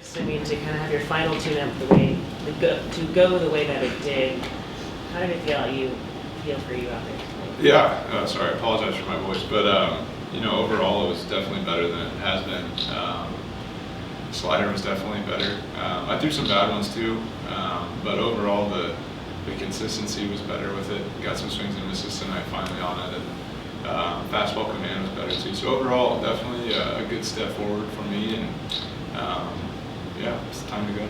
first, I mean, to kind of have your final tune-up to go the way that it did, how did it feel for you out there? Yeah, sorry, I apologize for my voice, but overall it was definitely better than it has been. Slider was definitely better. I threw some bad ones too, but overall the consistency was better with it. Got some swings and misses tonight finally on it, and fastball command was better too. So overall, definitely a good step forward for me, and yeah, it's time to go.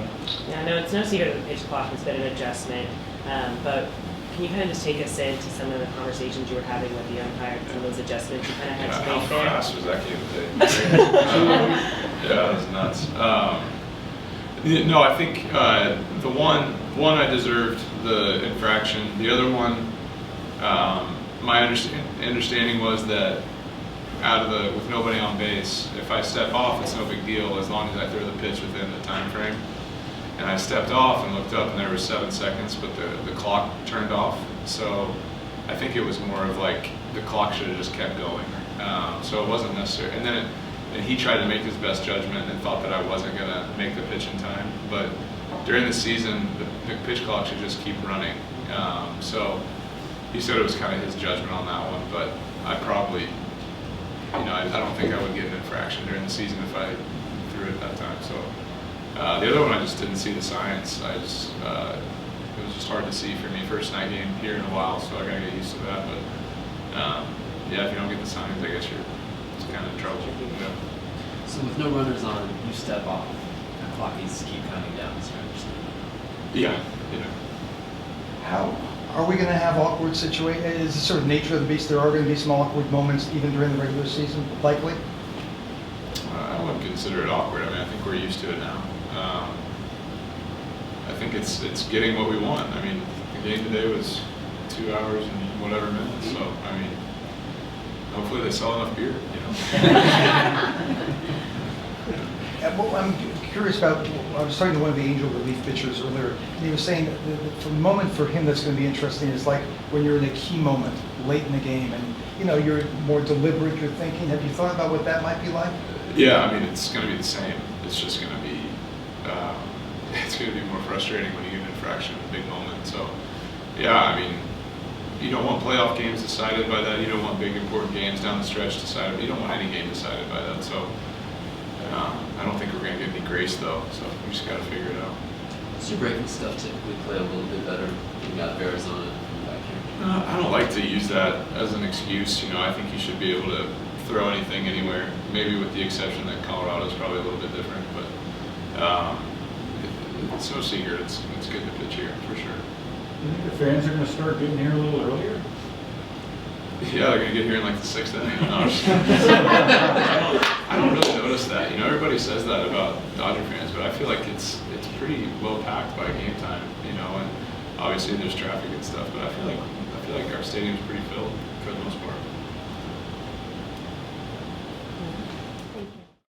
Yeah, no, it's no secret that the pitch clock has been an adjustment, but can you kind of just take us into some of the conversations you were having with the umpire, some of those adjustments you kind of had to make there? How fast was that game today? Yeah, it was nuts. No, I think the one I deserved the infraction. The other one, my understanding was that with nobody on base, if I step off, it's no big deal as long as I throw the pitch within the time frame. And I stepped off and looked up, and there was 7 seconds, but the clock turned off. So I think it was more of like the clock should have just kept going. So it wasn't necessary. And then he tried to make his best judgment and thought that I wasn't going to make the pitch in time. But during the season, the pitch clock should just keep running. So he said it was kind of his judgment on that one. But I probably, I don't think I would get an infraction during the season if I threw it at that time. So. The other one, I just didn't see the science. It was just hard to see for me. First night game here in a while, so I gotta get used to that. But yeah, if you don't get the signs, I guess it's kind of in trouble. Yeah. So with no runners on, you step off. The clock needs to keep counting down. So I understand. Yeah. How are we going to have awkward situations? Is the sort of nature of the beast? There are going to be some awkward moments even during the regular season, likely. I wouldn't consider it awkward. I mean, I think we're used to it now. I think it's getting what we want. I mean, the game today was 2 hours and whatever minutes. So I mean, hopefully they sell enough beer. Well, I'm curious about. I was talking to one of the Angel relief pitchers earlier, and he was saying that the moment for him that's going to be interesting is like when you're in a key moment late in the game, and you're more deliberate. You're thinking. Have you thought about what that might be like? Yeah, I mean, it's going to be the same. It's just going to be more frustrating when you get an infraction in a big moment. So, yeah, I mean, you don't want playoff games decided by that. You don't want big important games down the stretch decided. You don't want any game decided by that. So, I don't think we're going to get any grace though. So we just got to figure it out. Does your breaking stuff typically play a little bit better when you got Arizona back here? I don't like to use that as an excuse. I think you should be able to throw anything anywhere, maybe with the exception that Colorado's probably a little bit different, but it's no secret. It's good to pitch here for sure. Do you think the fans are going to start getting here a little earlier? Yeah, they're going to get here in like the 6th inning. No, I don't really notice that. Everybody says that about Dodger fans, but I feel like it's pretty well packed by game time. And obviously there's traffic and stuff, but I feel like our stadium's pretty filled for the most part.